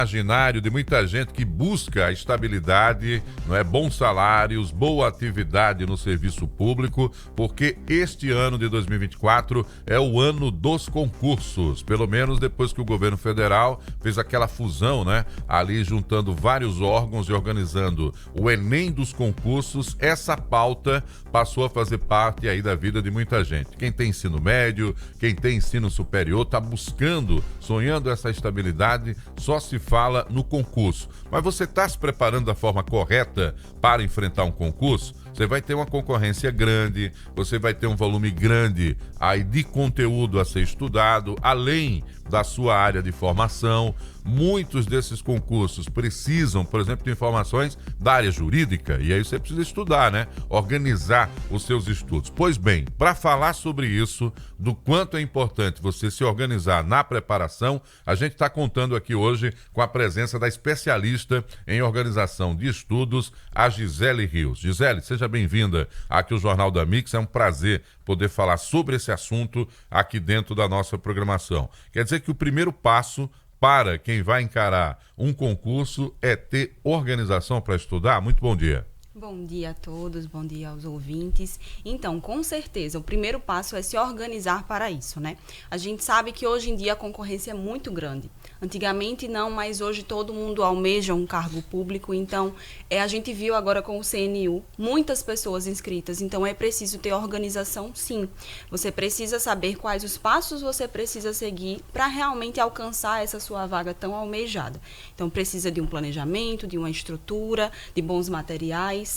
Imaginário de muita gente que busca a estabilidade, não é, bons salários, boa atividade no serviço público, porque este ano de 2024 é o ano dos concursos, pelo menos depois que o governo federal fez aquela fusão, né, ali juntando vários órgãos e organizando o Enem dos concursos. Essa pauta passou a fazer parte aí da vida de muita gente. Quem tem ensino médio, quem tem ensino superior, está buscando, sonhando essa estabilidade, só se fala no concurso. Mas você está se preparando da forma correta para enfrentar um concurso? Você vai ter uma concorrência grande, você vai ter um volume grande aí de conteúdo a ser estudado, além da sua área de formação. Muitos desses concursos precisam, por exemplo, de informações da área jurídica, e aí você precisa estudar, né? Organizar os seus estudos. Pois bem, para falar sobre isso, do quanto é importante você se organizar na preparação, a gente está contando aqui hoje com a presença da especialista em organização de estudos, a Gisele Rios. Gisele, seja bem-vinda aqui ao Jornal da Mix. É um prazer poder falar sobre esse assunto aqui dentro da nossa programação. Quer dizer que o primeiro passo para quem vai encarar um concurso é ter organização para estudar? Muito bom dia. Bom dia a todos, bom dia aos ouvintes. Então, com certeza, o primeiro passo é se organizar para isso, né? A gente sabe que hoje em dia a concorrência é muito grande. Antigamente não, mas hoje todo mundo almeja um cargo público, então a gente viu agora com o CNU muitas pessoas inscritas, então é preciso ter organização, sim. Você precisa saber quais os passos você precisa seguir para realmente alcançar essa sua vaga tão almejada. Então precisa de um planejamento, de uma estrutura, de bons materiais.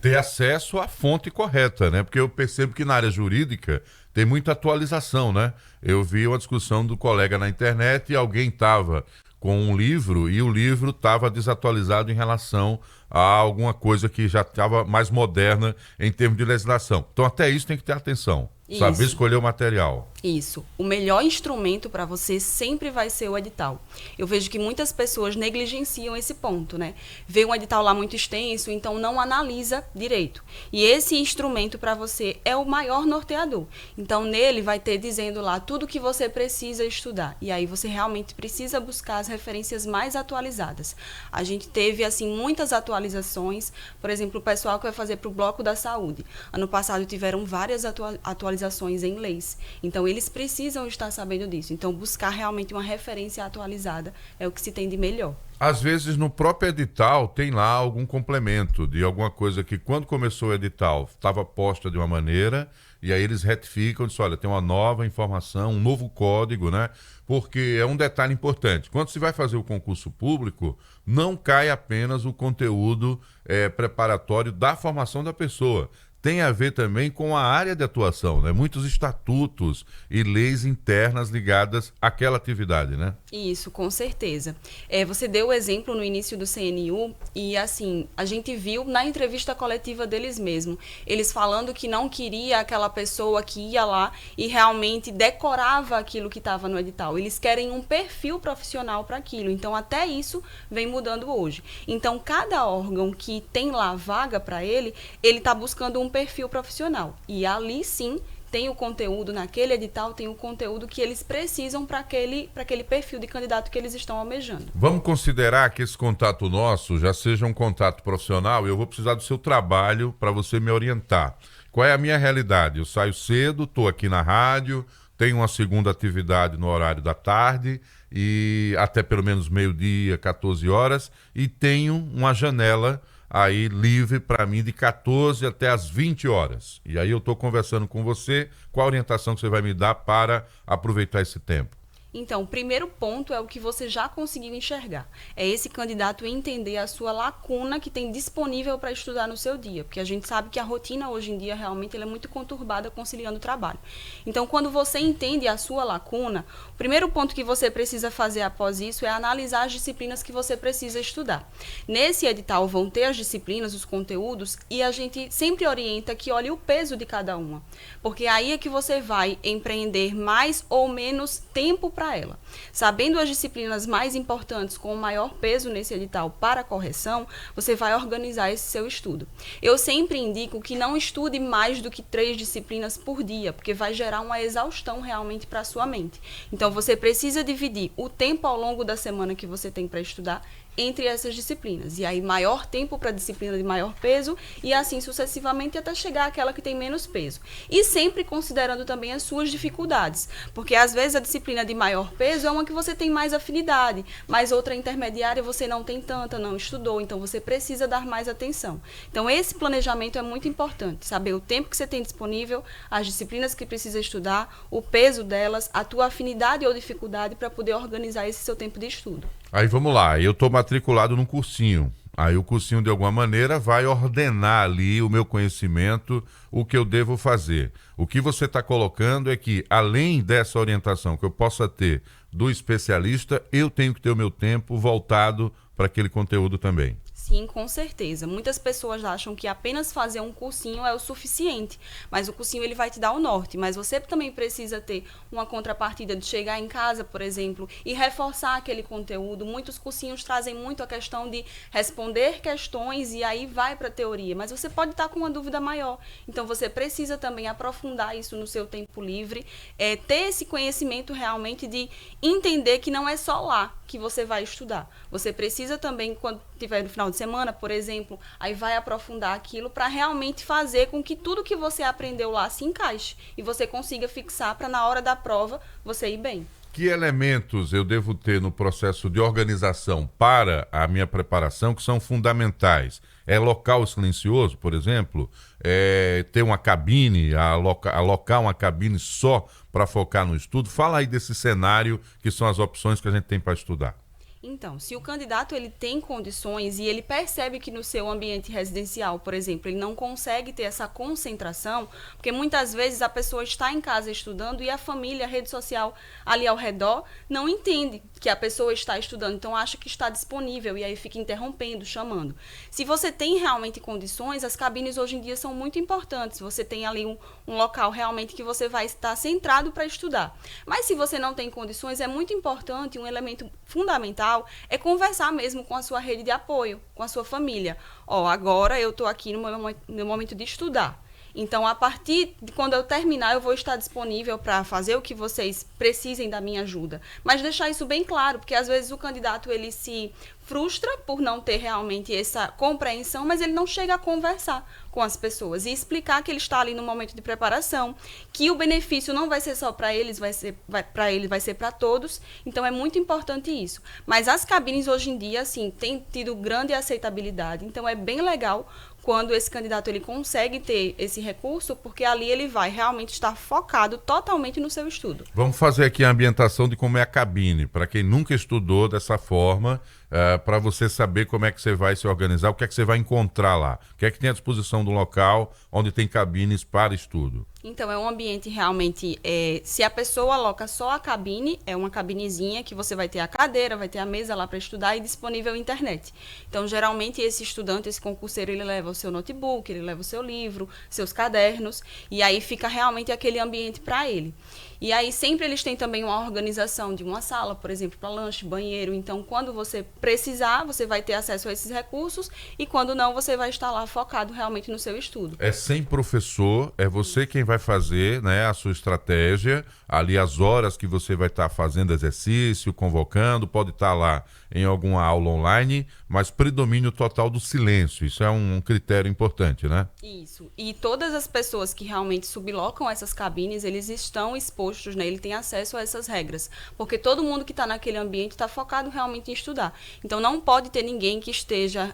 Ter acesso à fonte correta, né? Porque eu percebo que na área jurídica tem muita atualização, né? Eu vi uma discussão do colega na internet e alguém estava com um livro e o livro estava desatualizado em relação a alguma coisa que já estava mais moderna em termos de legislação. Então até isso tem que ter atenção. Saber escolher o material. Isso. O melhor instrumento para você sempre vai ser o edital. Eu vejo que muitas pessoas negligenciam esse ponto, né? Vê um edital lá muito extenso, então não analisa direito. E esse instrumento para você é o maior norteador. Então nele vai ter dizendo lá tudo que você precisa estudar. E aí você realmente precisa buscar as referências mais atualizadas. A gente teve assim muitas atualizações, por exemplo, o pessoal que vai fazer para o Bloco da Saúde. Ano passado tiveram várias atualizações em leis. Então, eles precisam estar sabendo disso. Então, buscar realmente uma referência atualizada é o que se tem de melhor. Às vezes, no próprio edital, tem lá algum complemento de alguma coisa que, quando começou o edital, estava posta de uma maneira, e aí eles retificam, dizem, olha, tem uma nova informação, um novo código, né? Porque é um detalhe importante. Quando se vai fazer o concurso público, não cai apenas o conteúdo preparatório da formação da pessoa. Tem a ver também com a área de atuação, né? Muitos estatutos e leis internas ligadas àquela atividade, né? Isso, com certeza. Você deu o exemplo no início do CNU e, assim, a gente viu na entrevista coletiva deles mesmo, eles falando que não queria aquela pessoa que ia lá e realmente decorava aquilo que estava no edital. Eles querem um perfil profissional para aquilo. Então, até isso vem mudando hoje. Então, cada órgão que tem lá vaga para ele está buscando um perfil profissional. E ali, sim, tem o conteúdo, naquele edital tem o conteúdo que eles precisam para aquele perfil de candidato que eles estão almejando. Vamos considerar que esse contato nosso já seja um contato profissional e eu vou precisar do seu trabalho para você me orientar. Qual é a minha realidade? Eu saio cedo, estou aqui na rádio, tenho uma segunda atividade no horário da tarde e até pelo menos meio-dia, 14 horas, e tenho uma janela aí livre para mim de 14 até as 20 horas. E aí eu estou conversando com você, qual a orientação que você vai me dar para aproveitar esse tempo? Então, o primeiro ponto é o que você já conseguiu enxergar. É esse candidato entender a sua lacuna que tem disponível para estudar no seu dia. Porque a gente sabe que a rotina hoje em dia realmente ela é muito conturbada conciliando o trabalho. Então, quando você entende a sua lacuna, o primeiro ponto que você precisa fazer após isso é analisar as disciplinas que você precisa estudar. Nesse edital vão ter as disciplinas, os conteúdos, e a gente sempre orienta que olhe o peso de cada uma. Porque aí é que você vai empreender mais ou menos tempo para para ela. Sabendo as disciplinas mais importantes com o maior peso nesse edital para a correção, você vai organizar esse seu estudo. Eu sempre indico que não estude mais do que 3 disciplinas por dia, porque vai gerar uma exaustão realmente para a sua mente. Então, você precisa dividir o tempo ao longo da semana que você tem para estudar entre essas disciplinas. E aí, maior tempo para a disciplina de maior peso e assim sucessivamente até chegar àquela que tem menos peso. E sempre considerando também as suas dificuldades, porque às vezes a disciplina de maior peso é uma que você tem mais afinidade, mas outra intermediária você não tem tanta, não estudou, então você precisa dar mais atenção. Então, esse planejamento é muito importante, saber o tempo que você tem disponível, as disciplinas que precisa estudar, o peso delas, a tua afinidade ou dificuldade para poder organizar esse seu tempo de estudo. Aí vamos lá, eu estou matriculado num cursinho. Aí o cursinho, de alguma maneira, vai ordenar ali o meu conhecimento, o que eu devo fazer. O que você está colocando é que, além dessa orientação que eu possa ter do especialista, eu tenho que ter o meu tempo voltado para aquele conteúdo também. Sim, com certeza. Muitas pessoas acham que apenas fazer um cursinho é o suficiente, mas o cursinho ele vai te dar o norte, mas você também precisa ter uma contrapartida de chegar em casa, por exemplo, e reforçar aquele conteúdo. Muitos cursinhos trazem muito a questão de responder questões e aí vai para a teoria, mas você pode estar com uma dúvida maior. Então, você precisa também aprofundar isso no seu tempo livre, ter esse conhecimento realmente de entender que não é só lá que você vai estudar. Você precisa também, quando tiver no final de semana, por exemplo, aí vai aprofundar aquilo para realmente fazer com que tudo que você aprendeu lá se encaixe e você consiga fixar para na hora da prova você ir bem. Que elementos eu devo ter no processo de organização para a minha preparação que são fundamentais? É local silencioso, por exemplo? É ter uma cabine, alocar uma cabine só para focar no estudo? Fala aí desse cenário que são as opções que a gente tem para estudar. Então, se o candidato ele tem condições e ele percebe que no seu ambiente residencial, por exemplo, ele não consegue ter essa concentração, porque muitas vezes a pessoa está em casa estudando e a família, a rede social ali ao redor não entende que a pessoa está estudando, então acha que está disponível e aí fica interrompendo, chamando. Se você tem realmente condições, as cabines hoje em dia são muito importantes, você tem ali um local realmente que você vai estar centrado para estudar. Mas se você não tem condições, é muito importante, um elemento fundamental é conversar mesmo com a sua rede de apoio, com a sua família. Agora eu estou aqui no meu momento de estudar. Então, a partir de quando eu terminar, eu vou estar disponível para fazer o que vocês precisem da minha ajuda. Mas deixar isso bem claro, porque às vezes o candidato ele se frustra por não ter realmente essa compreensão, mas ele não chega a conversar com as pessoas e explicar que ele está ali no momento de preparação, que o benefício não vai ser só para eles, vai ser para todos. Então, é muito importante isso. Mas as cabines hoje em dia, assim, têm tido grande aceitabilidade. Então, é bem legal quando esse candidato ele consegue ter esse recurso, porque ali ele vai realmente estar focado totalmente no seu estudo. Vamos fazer aqui a ambientação de como é a cabine, para quem nunca estudou dessa forma, para você saber como é que você vai se organizar, o que é que você vai encontrar lá, o que é que tem à disposição do local onde tem cabines para estudo. Então, é um ambiente realmente, se a pessoa aloca só a cabine, é uma cabinezinha que você vai ter a cadeira, vai ter a mesa lá para estudar e disponível a internet. Então, geralmente, esse estudante, esse concurseiro, ele leva o seu notebook, ele leva o seu livro, seus cadernos, e aí fica realmente aquele ambiente para ele. E aí, sempre eles têm também uma organização de uma sala, por exemplo, para lanche, banheiro. Então, quando você precisar, você vai ter acesso a esses recursos e quando não, você vai estar lá focado realmente no seu estudo. É sem professor, é você quem vai fazer, né, a sua estratégia, ali as horas que você vai estar fazendo exercício, convocando, pode estar lá em alguma aula online, mas predomínio total do silêncio. Isso é um critério importante, né? Isso. E todas as pessoas que realmente sublocam essas cabines, eles estão expostos, né? Ele tem acesso a essas regras. Porque todo mundo que está naquele ambiente está focado realmente em estudar. Então, não pode ter ninguém que esteja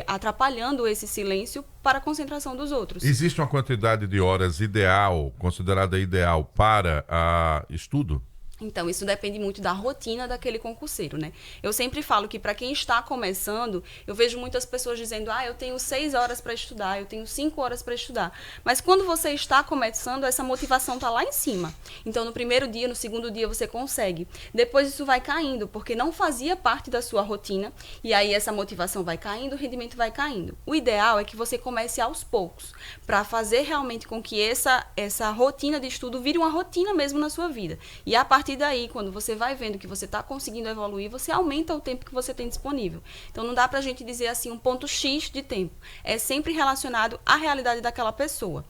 atrapalhando esse silêncio para a concentração dos outros. Existe uma quantidade de horas ideal, considerada ideal para estudo? Então, isso depende muito da rotina daquele concurseiro, né? Eu sempre falo que para quem está começando, eu vejo muitas pessoas dizendo, eu tenho 6 horas para estudar, eu tenho 5 horas para estudar. Mas quando você está começando, essa motivação está lá em cima. Então, no primeiro dia, no segundo dia, você consegue. Depois isso vai caindo, porque não fazia parte da sua rotina, e aí essa motivação vai caindo, o rendimento vai caindo. O ideal é que você comece aos poucos, para fazer realmente com que essa rotina de estudo vire uma rotina mesmo na sua vida. E a partir partir daí, quando você vai vendo que você está conseguindo evoluir, você aumenta o tempo que você tem disponível. Então, não dá para a gente dizer assim um ponto X de tempo. É sempre relacionado à realidade daquela pessoa.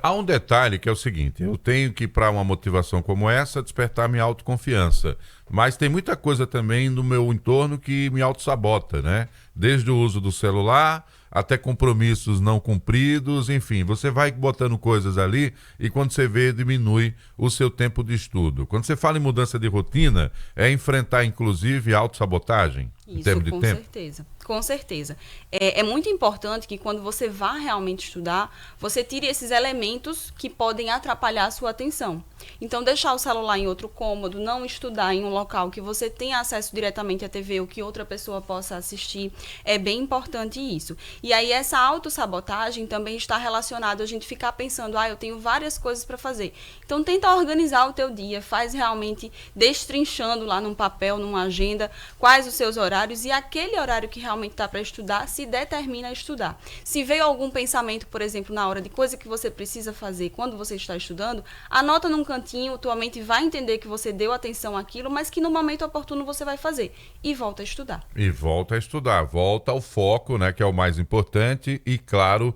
Há um detalhe que é o seguinte: eu tenho que, para uma motivação como essa, despertar minha autoconfiança. Mas tem muita coisa também no meu entorno que me autossabota, né? Desde o uso do celular até compromissos não cumpridos, enfim, você vai botando coisas ali e quando você vê, diminui o seu tempo de estudo. Quando você fala em mudança de rotina, é enfrentar, inclusive, a autossabotagem em termos de tempo? Com certeza. Com certeza. É muito importante que quando você vá realmente estudar, você tire esses elementos que podem atrapalhar a sua atenção. Então, deixar o celular em outro cômodo, não estudar em um local que você tenha acesso diretamente à TV ou que outra pessoa possa assistir, é bem importante isso. E aí, essa autossabotagem também está relacionada a gente ficar pensando, eu tenho várias coisas para fazer. Então, tenta organizar o teu dia, faz realmente destrinchando lá num papel, numa agenda, quais os seus horários e aquele horário que realmente está para estudar, se determina a estudar. Se veio algum pensamento, por exemplo, na hora de coisa que você precisa fazer quando você está estudando, anota num cantinho, tua mente vai entender que você deu atenção àquilo, mas que no momento oportuno você vai fazer. E volta a estudar. E volta a estudar, volta ao foco, né, que é o mais importante e, claro,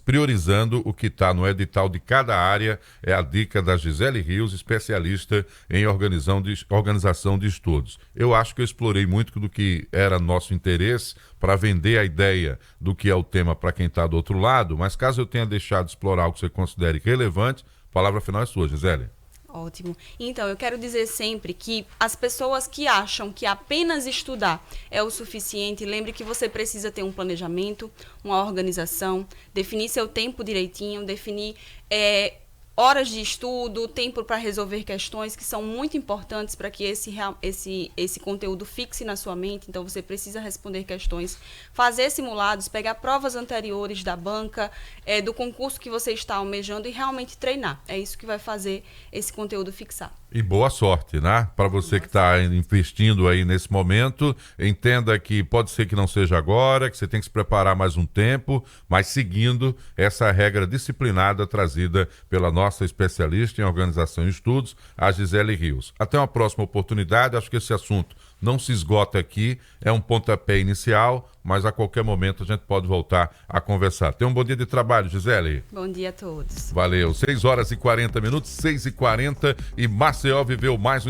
priorizando o que está no edital de cada área. É a dica da Gisele Rios, especialista em organização de estudos. Eu acho que eu explorei muito do que era nosso interesse para vender a ideia do que é o tema para quem está do outro lado, mas caso eu tenha deixado de explorar o que você considere relevante, a palavra final é sua, Gisele. Ótimo. Então, eu quero dizer sempre que as pessoas que acham que apenas estudar é o suficiente, lembre que você precisa ter um planejamento, uma organização, definir seu tempo direitinho, definir horas de estudo, tempo para resolver questões que são muito importantes para que esse conteúdo fixe na sua mente. Então, você precisa responder questões, fazer simulados, pegar provas anteriores da banca, do concurso que você está almejando e realmente treinar. É isso que vai fazer esse conteúdo fixar. E boa sorte, né? Para você que está investindo aí nesse momento, entenda que pode ser que não seja agora, que você tem que se preparar mais um tempo, mas seguindo essa regra disciplinada trazida pela nossa especialista em organização e estudos, a Gisele Rios. Até uma próxima oportunidade, acho que esse assunto não se esgota aqui, é um pontapé inicial, mas a qualquer momento a gente pode voltar a conversar. Tenha um bom dia de trabalho, Gisele. Bom dia a todos. Valeu. 6 horas e 40 minutos, 6h40, e Maceió viveu mais um